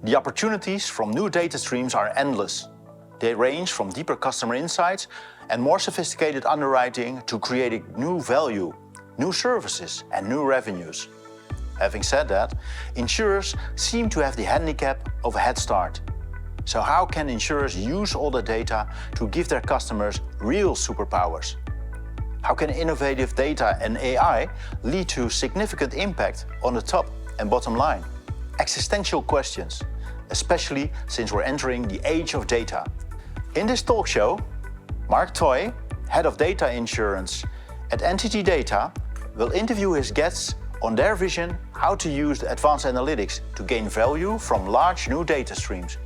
The opportunities from new data streams are endless. They range from deeper customer insights and more sophisticated underwriting to creating new value, new services and new revenues. Having said that, insurers seem to have the handicap of a head start. So how can insurers use all the data to give their customers real superpowers? How can innovative data and AI lead to significant impact on the top and bottom line? Existential questions, especially since we're entering the age of data. In this talk show, Mark Toy, Head of Data Insurance at Entity Data, will interview his guests on their vision how to use the advanced analytics to gain value from large new data streams.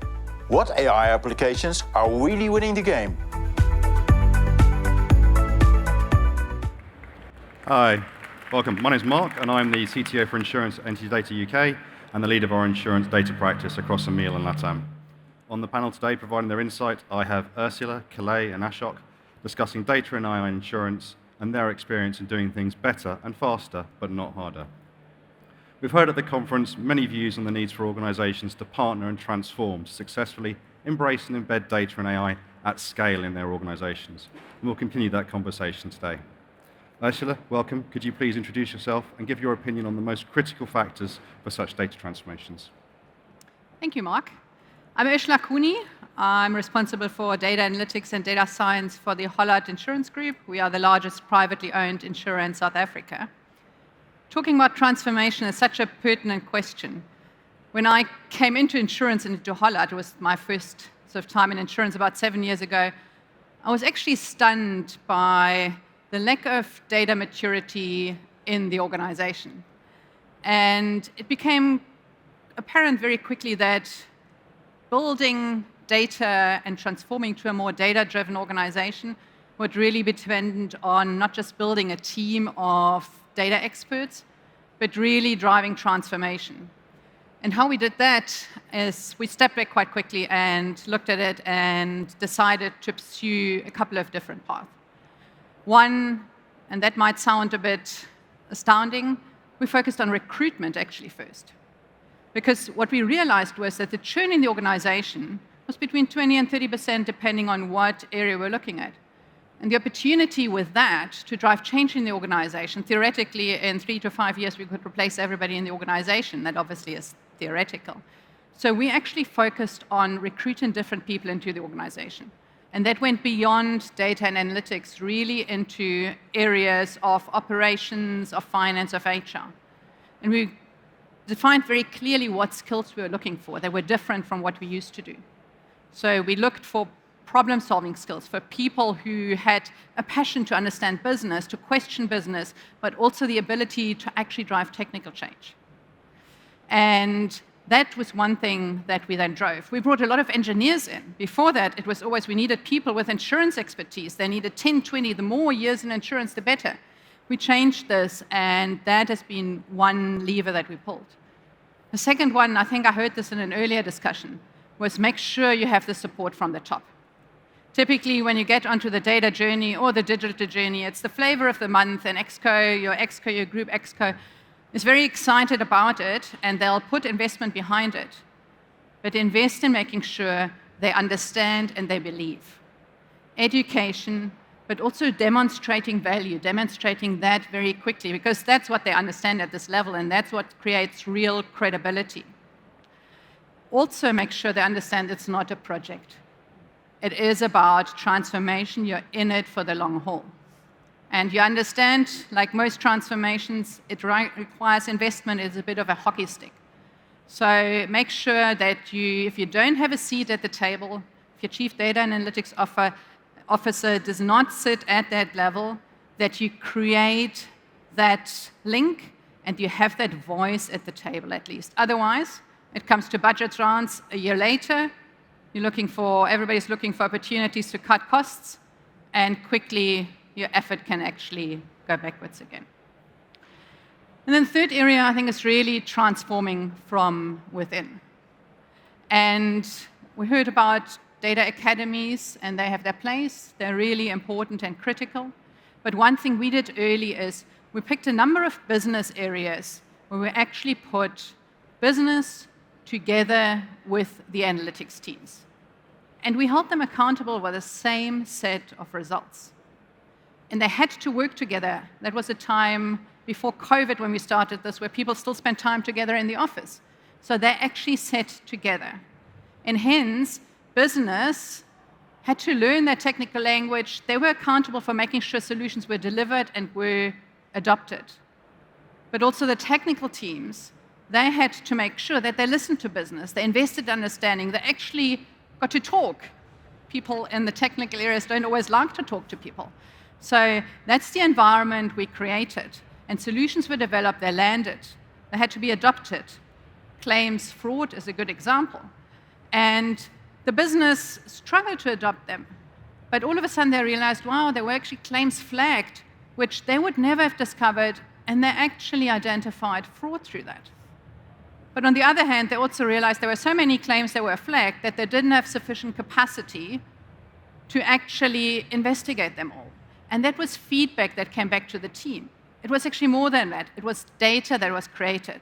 What AI applications are really winning the game? Hi, welcome. My name is Mark, and I'm the CTO for Insurance at Entity Data UK and the lead of our insurance data practice across EMEAL and LATAM. On the panel today, providing their insight, I have Ursula, Calais, and Ashok discussing data and AI insurance and their experience in doing things better and faster, but not harder. We've heard at the conference many views on the needs for organizations to partner and transform to successfully embrace and embed data and AI at scale in their organizations. And we'll continue that conversation today. Ursula, welcome. Could you please introduce yourself and give your opinion on the most critical factors for such data transformations? Thank you, Mark. I'm Ursula Cooney. I'm responsible for data analytics and data science for the Hollard Insurance Group. We are the largest privately owned insurer in South Africa. Talking about transformation is such a pertinent question. When I came into insurance and into Hollard, it was my first sort of time in insurance about 7 years ago, I was actually stunned by the lack of data maturity in the organization. And it became apparent very quickly that building data and transforming to a more data-driven organization would really be dependent on not just building a team of data experts, but really driving transformation. And how we did that is we stepped back quite quickly and looked at it and decided to pursue a couple of different paths. One, and that might sound a bit astounding, we focused on recruitment actually first. Because what we realized was that the churn in the organization was between 20 and 30% depending on what area we're looking at. And the opportunity with that to drive change in the organization, theoretically in 3 to 5 years we could replace everybody in the organization. That obviously is theoretical. So we actually focused on recruiting different people into the organization. And that went beyond data and analytics, really into areas of operations, of finance, of HR. And we defined very clearly what skills we were looking for. They were different from what we used to do. So we looked for problem-solving skills, for people who had a passion to understand business, to question business, but also the ability to actually drive technical change. And that was one thing that we then drove. We brought a lot of engineers in. Before that, it was always we needed people with insurance expertise. They needed 10, 20, the more years in insurance, the better. We changed this, and that has been one lever that we pulled. The second one, I think I heard this in an earlier discussion, was make sure you have the support from the top. Typically, when you get onto the data journey or the digital journey, it's the flavor of the month, and Exco, your group Exco, is very excited about it, and they'll put investment behind it. But invest in making sure they understand and they believe. Education, but also demonstrating value, demonstrating that very quickly, because that's what they understand at this level, and that's what creates real credibility. Also make sure they understand it's not a project. It is about transformation. You're in it for the long haul. And you understand, like most transformations, it requires investment. It's a bit of a hockey stick. So make sure that if you don't have a seat at the table, if your chief data and analytics officer does not sit at that level, that you create that link and you have that voice at the table at least. Otherwise, it comes to budget rounds a year later. Everybody's looking for opportunities to cut costs, and quickly your effort can actually go backwards again. And then the third area, I think, is really transforming from within. And we heard about data academies, and they have their place. They're really important and critical. But one thing we did early is we picked a number of business areas where we actually put business together with the analytics teams. And we held them accountable with the same set of results. And they had to work together. That was a time before COVID when we started this, where people still spent time together in the office. So they actually sat together. And hence, business had to learn that technical language. They were accountable for making sure solutions were delivered and were adopted. But also the technical teams, they had to make sure that they listened to business, they invested in understanding, they actually got to talk. People in the technical areas don't always like to talk to people. So that's the environment we created. And solutions were developed, they landed, they had to be adopted. Claims fraud is a good example. And the business struggled to adopt them. But all of a sudden they realized, wow, there were actually claims flagged, which they would never have discovered, and they actually identified fraud through that. But on the other hand, they also realized there were so many claims that were flagged that they didn't have sufficient capacity to actually investigate them all. And that was feedback that came back to the team. It was actually more than that. It was data that was created,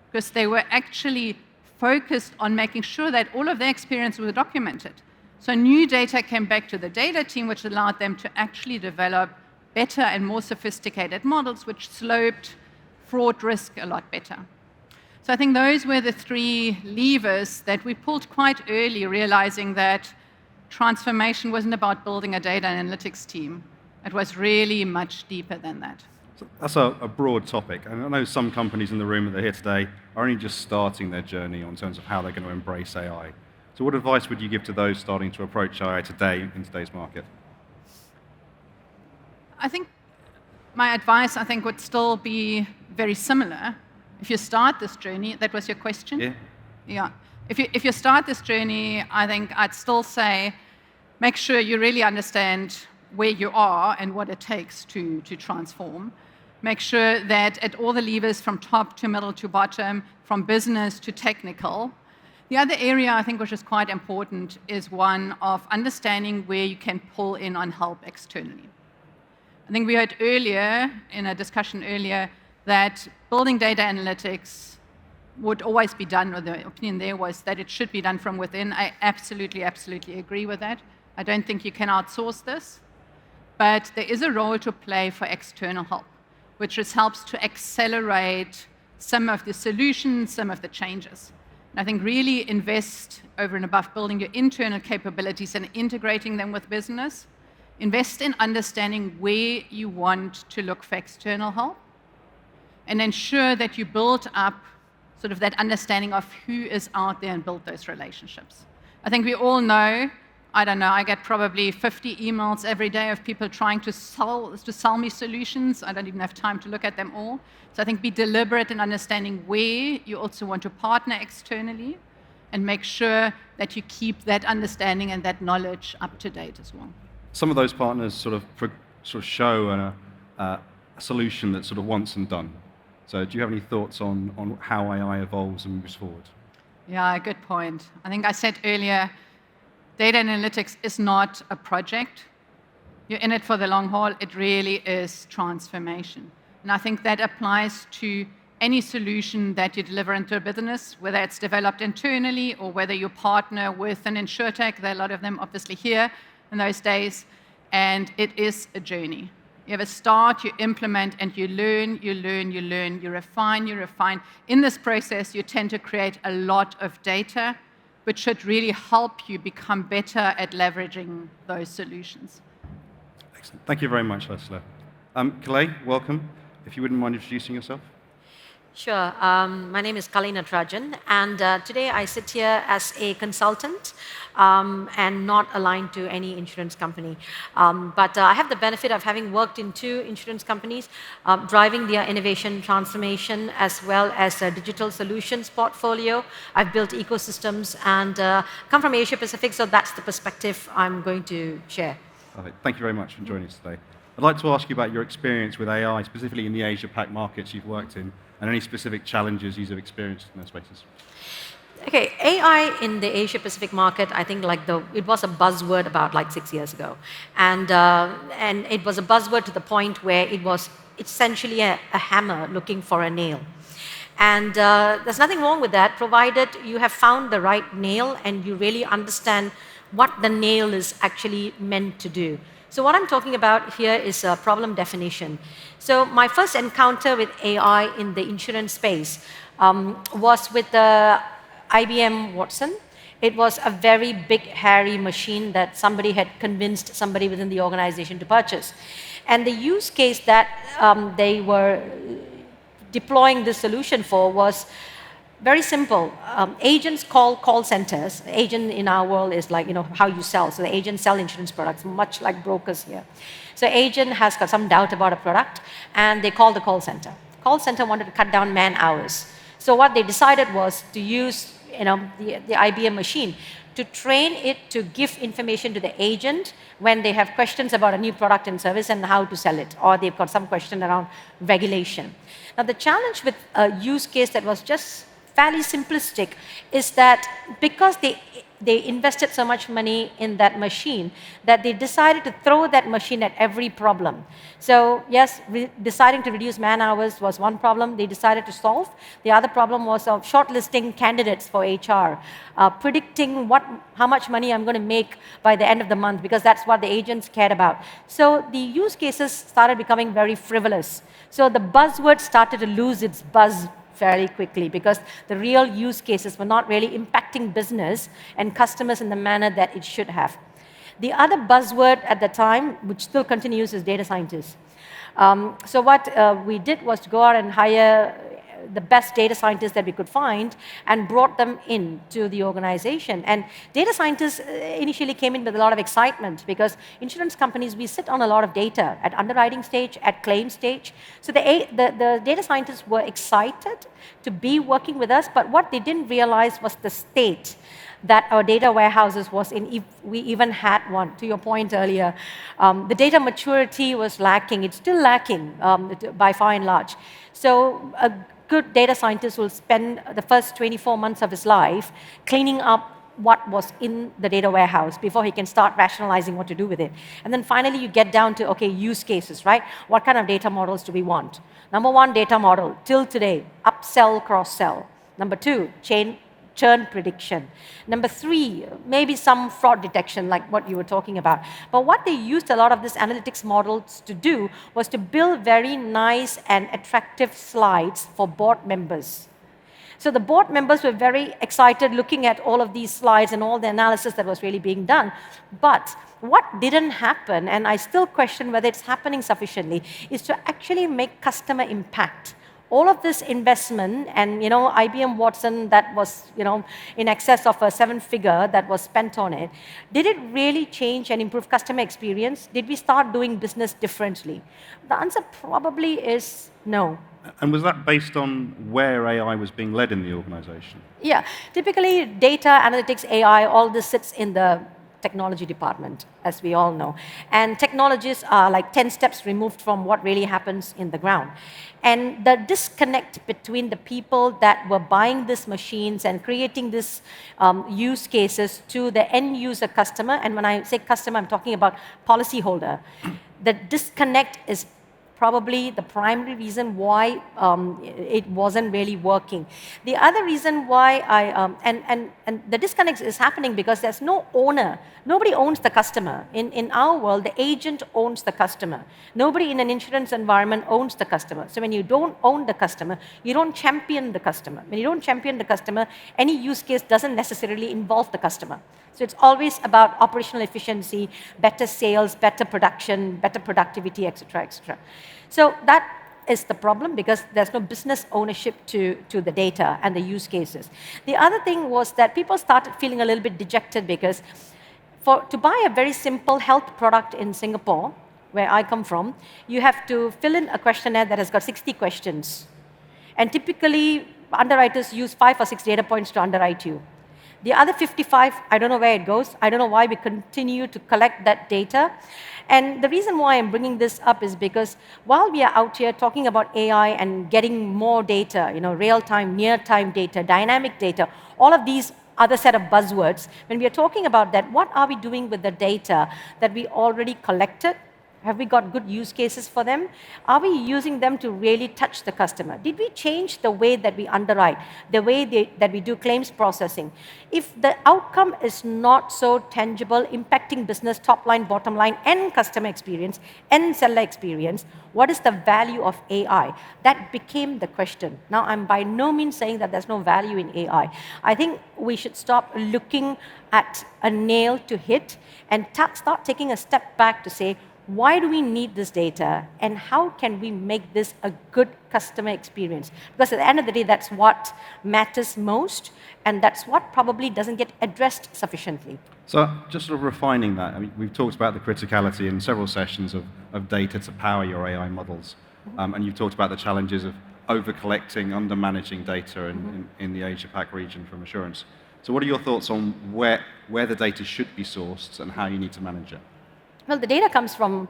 because they were actually focused on making sure that all of their experience was documented. So new data came back to the data team, which allowed them to actually develop better and more sophisticated models, which sloped fraud risk a lot better. So I think those were the three levers that we pulled quite early, realizing that transformation wasn't about building a data analytics team. It was really much deeper than that. So that's a broad topic, and I know some companies in the room that are here today are only just starting their journey in terms of how they're going to embrace AI. So what advice would you give to those starting to approach AI today in today's market? I think my advice, would still be very similar. If you start this journey, that was your question? Yeah. Yeah. If you start this journey, I think I'd still say make sure you really understand where you are and what it takes to transform. Make sure that at all the levers from top to middle to bottom, from business to technical. The other area I think which is quite important is one of understanding where you can pull in on help externally. I think we heard earlier, in a discussion earlier, that building data analytics would always be done, or the opinion there was that it should be done from within. I absolutely agree with that. I don't think you can outsource this, but there is a role to play for external help, which just helps to accelerate some of the solutions, some of the changes. And I think really invest over and above building your internal capabilities and integrating them with business. Invest in understanding where you want to look for external help, and ensure that you build up sort of that understanding of who is out there and build those relationships. I think we all know, I get probably 50 emails every day of people trying to sell me solutions. I don't even have time to look at them all. So I think be deliberate in understanding where you also want to partner externally, and make sure that you keep that understanding and that knowledge up to date as well. Some of those partners sort of show a solution that's sort of once and done. So do you have any thoughts on how AI evolves and moves forward? Yeah, good point. I think I said earlier, data analytics is not a project. You're in it for the long haul. It really is transformation. And I think that applies to any solution that you deliver into a business, whether it's developed internally or whether you partner with an insurtech. There are a lot of them obviously here in those days. And it is a journey. You have a start, you implement, and you learn, you refine. In this process, you tend to create a lot of data, which should really help you become better at leveraging those solutions. Excellent. Thank you very much, Ursula. Kalei, welcome. If you wouldn't mind introducing yourself. Sure. My name is Kalei Natarajan, and today I sit here as a consultant and not aligned to any insurance company. But I have the benefit of having worked in 2 insurance companies, driving their innovation transformation as well as a digital solutions portfolio. I've built ecosystems and come from Asia Pacific, so that's the perspective I'm going to share. Perfect. Thank you very much for joining us today. I'd like to ask you about your experience with AI, specifically in the Asia-Pac markets you've worked in, and any specific challenges you've experienced in those spaces. Okay, AI in the Asia-Pacific market, I think it was a buzzword about 6 years ago. And it was a buzzword to the point where it was essentially a hammer looking for a nail. And there's nothing wrong with that, provided you have found the right nail and you really understand what the nail is actually meant to do. So what I'm talking about here is a problem definition. So my first encounter with AI in the insurance space was with the IBM Watson. It was a very big, hairy machine that somebody had convinced somebody within the organization to purchase. And the use case that they were deploying this solution for was very simple. Agents call centers. Agent in our world is like, how you sell. So the agents sell insurance products, much like brokers here. So agent has got some doubt about a product, and they call the call center. Call center wanted to cut down man hours. So what they decided was to use the IBM machine to train it to give information to the agent when they have questions about a new product and service and how to sell it, or they've got some question around regulation. Now, the challenge with a use case that was just fairly simplistic is that because they invested so much money in that machine that they decided to throw that machine at every problem. So yes, deciding to reduce man hours was one problem they decided to solve. The other problem was shortlisting candidates for HR, predicting how much money I'm going to make by the end of the month, because that's what the agents cared about. So the use cases started becoming very frivolous. So the buzzword started to lose its buzz fairly quickly, because the real use cases were not really impacting business and customers in the manner that it should have. The other buzzword at the time, which still continues, is data scientists. So what we did was to go out and hire the best data scientists that we could find and brought them into the organization. And data scientists initially came in with a lot of excitement, because insurance companies, we sit on a lot of data at underwriting stage, at claim stage. So the data scientists were excited to be working with us, but what they didn't realize was the state that our data warehouses was in, if we even had one. To your point earlier, the data maturity was lacking. It's still lacking by far and large. So a good data scientist will spend the first 24 months of his life cleaning up what was in the data warehouse before he can start rationalizing what to do with it. And then finally you get down to, okay, use cases, right? What kind of data models do we want? Number one data model, till today, upsell, cross-sell. Number two, churn prediction. Number three, maybe some fraud detection, like what you were talking about. But what they used a lot of these analytics models to do was to build very nice and attractive slides for board members. So the board members were very excited looking at all of these slides and all the analysis that was really being done. But what didn't happen, and I still question whether it's happening sufficiently, is to actually make customer impact. All of this investment and IBM Watson that was in excess of a 7-figure that was spent on it, did it really change and improve customer experience? Did we start doing business differently? The answer probably is no. And was that based on where AI was being led in the organization? Yeah, typically data, analytics, AI, all this sits in the technology department, as we all know. And technologists are like 10 steps removed from what really happens in the ground. And the disconnect between the people that were buying these machines and creating these use cases to the end user customer, and when I say customer, I'm talking about policyholder, the disconnect is probably the primary reason why it wasn't really working. The other reason why and the disconnect is happening because there's no owner. Nobody owns the customer. In our world, the agent owns the customer. Nobody in an insurance environment owns the customer. So when you don't own the customer, you don't champion the customer. When you don't champion the customer, any use case doesn't necessarily involve the customer. So it's always about operational efficiency, better sales, better production, better productivity, etc., etc. So that is the problem, because there's no business ownership to the data and the use cases. The other thing was that people started feeling a little bit dejected, because to buy a very simple health product in Singapore, where I come from, you have to fill in a questionnaire that has got 60 questions. And typically, underwriters use 5 or 6 data points to underwrite you. The other 55, I don't know where it goes. I don't know why we continue to collect that data. And the reason why I'm bringing this up is because while we are out here talking about AI and getting more data, real-time, near-time data, dynamic data, all of these other set of buzzwords, when we are talking about that, what are we doing with the data that we already collected, Have we got good use cases for them? Are we using them to really touch the customer? Did we change the way that we underwrite, the way that we do claims processing? If the outcome is not so tangible, impacting business top line, bottom line, and customer experience, and seller experience, what is the value of AI? That became the question. Now, I'm by no means saying that there's no value in AI. I think we should stop looking at a nail to hit and start taking a step back to say, why do we need this data and how can we make this a good customer experience? Because at the end of the day, that's what matters most, and that's what probably doesn't get addressed sufficiently. So just sort of refining that, I mean, we've talked about the criticality in several sessions of data to power your AI models, and you've talked about the challenges of over-collecting, under-managing data in the Asia-Pac region from assurance. So what are your thoughts on where the data should be sourced and how you need to manage it? Well, the data comes from,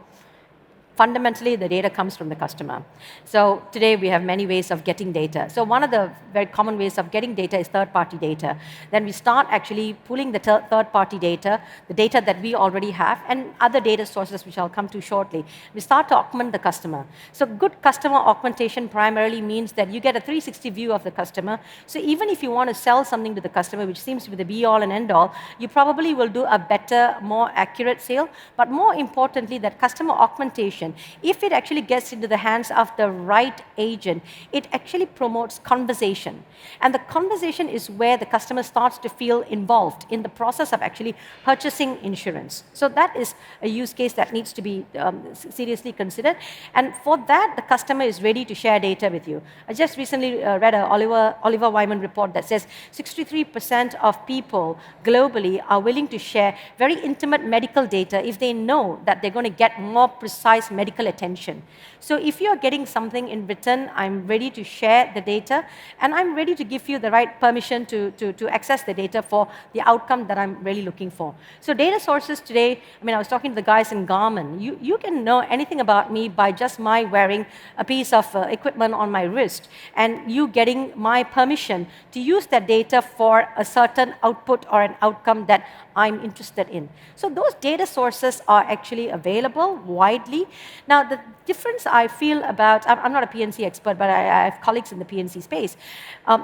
fundamentally, the data comes from the customer. So today we have many ways of getting data. So one of the very common ways of getting data is third-party data. Then we start actually pulling the third-party data, the data that we already have, and other data sources which I'll come to shortly. We start to augment the customer. So good customer augmentation primarily means that you get a 360 view of the customer. So even if you want to sell something to the customer, which seems to be the be-all and end-all, you probably will do a better, more accurate sale. But more importantly, that customer augmentation, if it actually gets into the hands of the right agent, it actually promotes conversation. And the conversation is where the customer starts to feel involved in the process of actually purchasing insurance. So that is a use case that needs to be seriously considered. And for that, the customer is ready to share data with you. I just recently read an Oliver Wyman report that says 63% of people globally are willing to share very intimate medical data if they know that they're going to get more precise medical attention. So if you're getting something in return, I'm ready to share the data, and I'm ready to give you the right permission to access the data for the outcome that I'm really looking for. So data sources today, I mean, I was talking to the guys in Garmin. You can know anything about me by just my wearing a piece of equipment on my wrist, and you getting my permission to use that data for a certain output or an outcome that I'm interested in. So those data sources are actually available widely. Now, the difference I feel about, I'm not a PNC expert, but I have colleagues in the PNC space.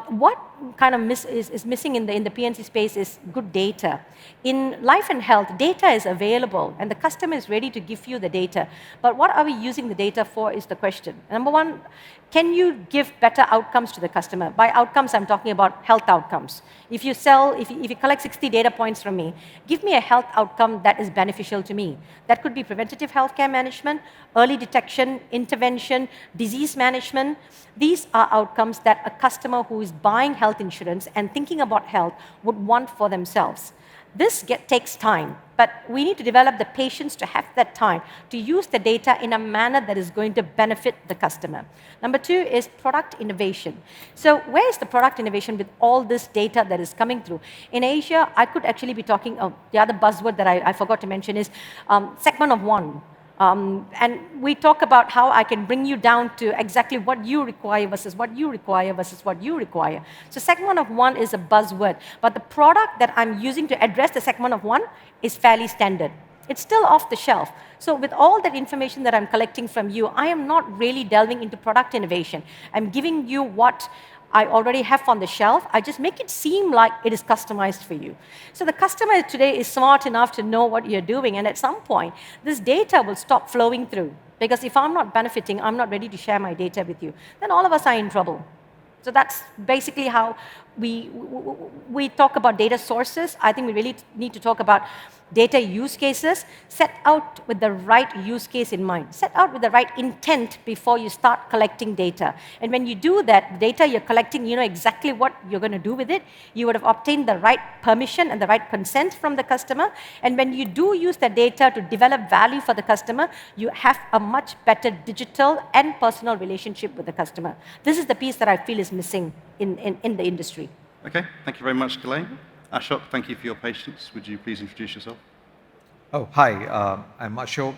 What kind of is missing in the PNC space is good data. In life and health, data is available, and the customer is ready to give you the data. But what are we using the data for is the question. Number one, can you give better outcomes to the customer? By outcomes, I'm talking about health outcomes. If you collect 60 data points from me, give me a health outcome that is beneficial to me. That could be preventative healthcare management, early detection, intervention, disease management. These are outcomes that a customer who is buying health insurance and thinking about health would want for themselves. This takes time, but we need to develop the patience to have that time to use the data in a manner that is going to benefit the customer. Number two is product innovation. So where is the product innovation with all this data that is coming through? In Asia, I could actually be talking, the other buzzword that I forgot to mention is segment of one. And we talk about how I can bring you down to exactly what you require versus what you require versus what you require. So segment of one is a buzzword, but the product that I'm using to address the segment of one is fairly standard. It's still off the shelf. So with all that information that I'm collecting from you, I am not really delving into product innovation. I'm giving you what I already have on the shelf. I just make it seem like it is customized for you. So the customer today is smart enough to know what you're doing, and at some point, this data will stop flowing through. Because if I'm not benefiting, I'm not ready to share my data with you, then all of us are in trouble. So that's basically how we talk about data sources. I think we really need to talk about data use cases. Set out with the right use case in mind. Set out with the right intent before you start collecting data. And when you do that, the data you're collecting, you know exactly what you're going to do with it. You would have obtained the right permission and the right consent from the customer. And when you do use the data to develop value for the customer, you have a much better digital and personal relationship with the customer. This is the piece that I feel is missing in the industry. Okay, thank you very much, Kalei. Ashok, thank you for your patience. Would you please introduce yourself? Oh, hi. I'm Ashok.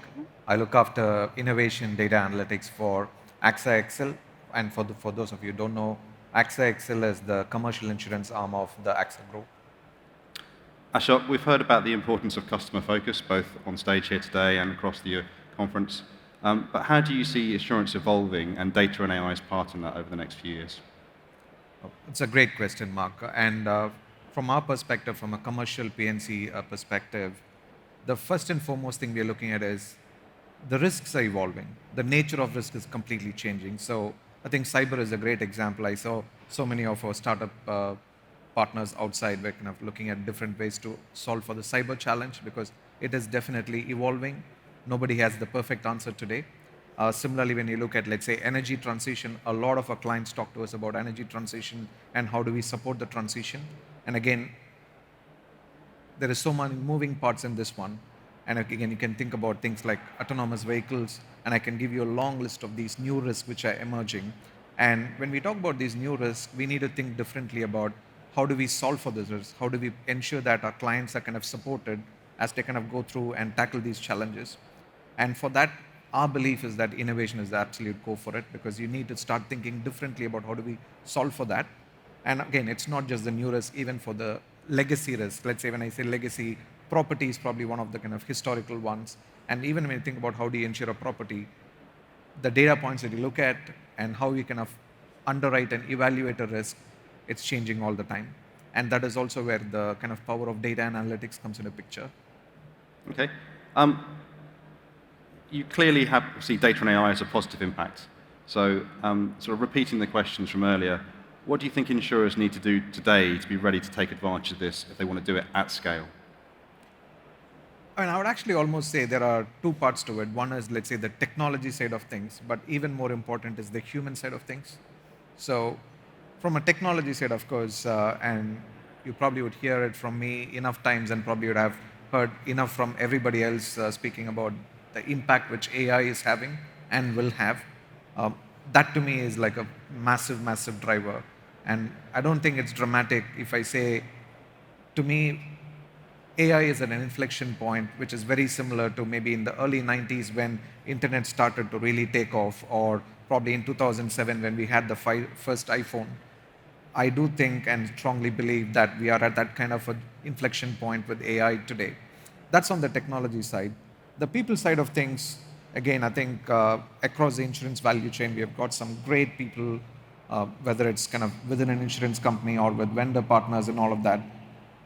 I look after innovation data analytics for AXA XL. And for those of you who don't know, AXA XL is the commercial insurance arm of the AXA Group. Ashok, we've heard about the importance of customer focus, both on stage here today and across the conference. But how do you see insurance evolving and data and AI's part in that over the next few years? It's a great question, Mark. And from our perspective, from a commercial P&C perspective, the first and foremost thing we are looking at is the risks are evolving. The nature of risk is completely changing. So I think cyber is a great example. I saw so many of our startup partners outside were kind of looking at different ways to solve for the cyber challenge because it is definitely evolving. Nobody has the perfect answer today. Similarly, when you look at, let's say, energy transition, a lot of our clients talk to us about energy transition and how do we support the transition. And again, there is so many moving parts in this one. And again, you can think about things like autonomous vehicles, and I can give you a long list of these new risks which are emerging. And when we talk about these new risks, we need to think differently about how do we solve for these risks? How do we ensure that our clients are kind of supported as they kind of go through and tackle these challenges? And for that, our belief is that innovation is the absolute core for it because you need to start thinking differently about how do we solve for that. And again, it's not just the new risk, even for the legacy risk. Let's say when I say legacy, property is probably one of the kind of historical ones. And even when you think about how do you insure a property, the data points that you look at and how you kind of underwrite and evaluate a risk, it's changing all the time. And that is also where the kind of power of data and analytics comes into picture. Okay. You clearly see data and AI as a positive impact. So sort of repeating the questions from earlier, what do you think insurers need to do today to be ready to take advantage of this if they want to do it at scale? I mean, I would actually almost say there are two parts to it. One is, let's say, the technology side of things, but even more important is the human side of things. So from a technology side, of course, and you probably would hear it from me enough times and probably would have heard enough from everybody else speaking about the impact which AI is having and will have. That to me is like a massive, massive driver. And I don't think it's dramatic if I say, to me, AI is at an inflection point, which is very similar to maybe in the early 90s when internet started to really take off, or probably in 2007 when we had the first iPhone. I do think and strongly believe that we are at that kind of an inflection point with AI today. That's on the technology side. The people side of things, again, I think across the insurance value chain, we have got some great people, whether it's kind of within an insurance company or with vendor partners and all of that.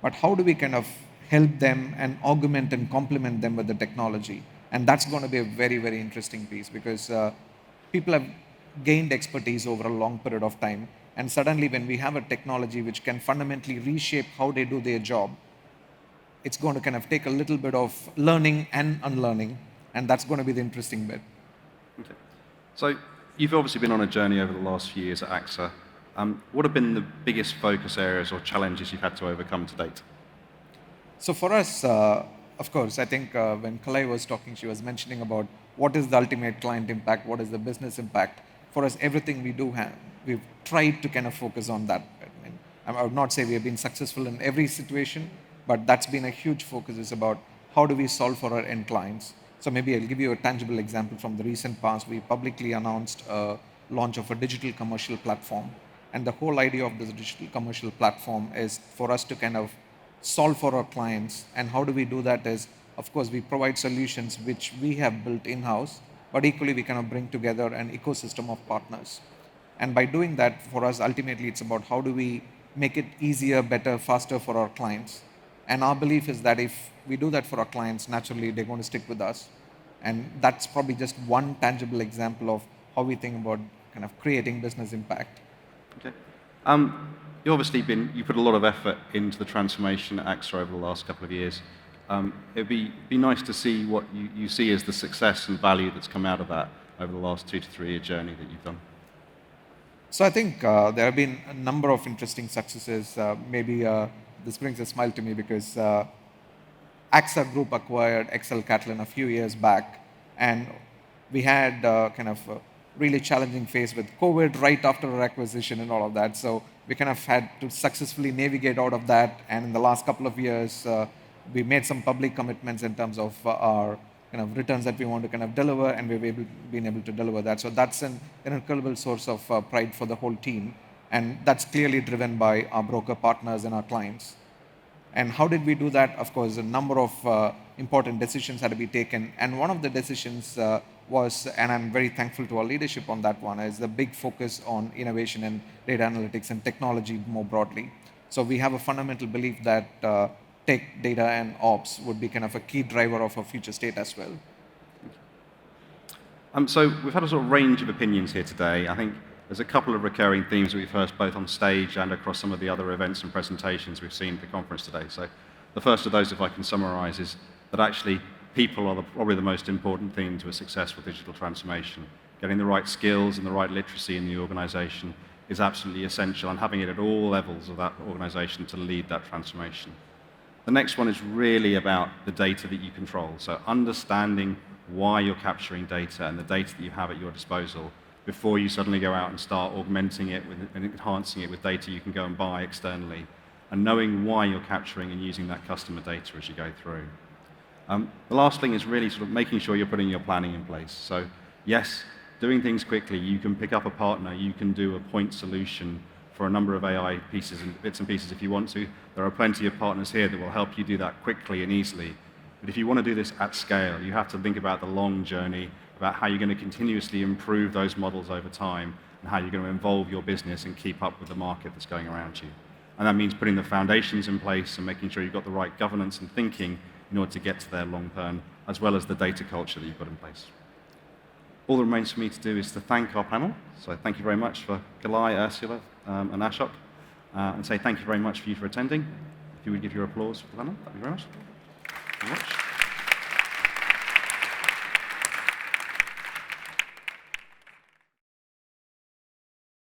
But how do we kind of help them and augment and complement them with the technology? And that's going to be a very, very interesting piece because people have gained expertise over a long period of time. And suddenly when we have a technology which can fundamentally reshape how they do their job, it's going to kind of take a little bit of learning and unlearning, and that's going to be the interesting bit. Okay. So you've obviously been on a journey over the last few years at AXA. What have been the biggest focus areas or challenges you've had to overcome to date? So for us, of course, I think when Kalai was talking, she was mentioning about what is the ultimate client impact, what is the business impact. For us, everything we do have, we've tried to kind of focus on that. I would not say we have been successful in every situation, but that's been a huge focus, is about how do we solve for our end clients. So maybe I'll give you a tangible example from the recent past. We publicly announced a launch of a digital commercial platform. And the whole idea of this digital commercial platform is for us to kind of solve for our clients. And how do we do that is, of course, we provide solutions which we have built in-house, but equally we kind of bring together an ecosystem of partners. And by doing that, for us, ultimately, it's about how do we make it easier, better, faster for our clients. And our belief is that if we do that for our clients, naturally, they're going to stick with us. And that's probably just one tangible example of how we think about kind of creating business impact. Okay. You put a lot of effort into the transformation at AXA over the last couple of years. It'd be nice to see what you see as the success and value that's come out of that over the last 2 to 3 year journey that you've done. So I think there have been a number of interesting successes. This brings a smile to me because AXA Group acquired XL Catalan a few years back, and we had kind of a really challenging phase with COVID right after our acquisition and all of that. So we kind of had to successfully navigate out of that. And in the last couple of years, we made some public commitments in terms of our kind of returns that we want to kind of deliver, and we've been able to deliver that. So that's an incredible source of pride for the whole team. And that's clearly driven by our broker partners and our clients. And how did we do that? Of course, a number of important decisions had to be taken. And one of the decisions was, and I'm very thankful to our leadership on that one, is the big focus on innovation and data analytics and technology more broadly. So we have a fundamental belief that tech, data, and ops would be kind of a key driver of our future state as well. So we've had a sort of range of opinions here today. I think there's a couple of recurring themes that we've heard both on stage and across some of the other events and presentations we've seen at the conference today. So the first of those, if I can summarize, is that actually people are probably the most important thing to a successful digital transformation. Getting the right skills and the right literacy in the organization is absolutely essential, and having it at all levels of that organization to lead that transformation. The next one is really about the data that you control. So understanding why you're capturing data and the data that you have at your disposal before you suddenly go out and start augmenting it and enhancing it with data you can go and buy externally, and knowing why you're capturing and using that customer data as you go through. The last thing is really sort of making sure you're putting your planning in place. So yes, doing things quickly, you can pick up a partner, you can do a point solution for a number of AI pieces and bits and pieces if you want to. There are plenty of partners here that will help you do that quickly and easily. But if you want to do this at scale, you have to think about the long journey, about how you're going to continuously improve those models over time and how you're going to evolve your business and keep up with the market that's going around you. And that means putting the foundations in place and making sure you've got the right governance and thinking in order to get to their long term, as well as the data culture that you've got in place. All that remains for me to do is to thank our panel. So thank you very much for Galai, Ursula, and Ashok, and say thank you very much for attending. If you would give your applause for the panel, that'd be very much. Thank you very much.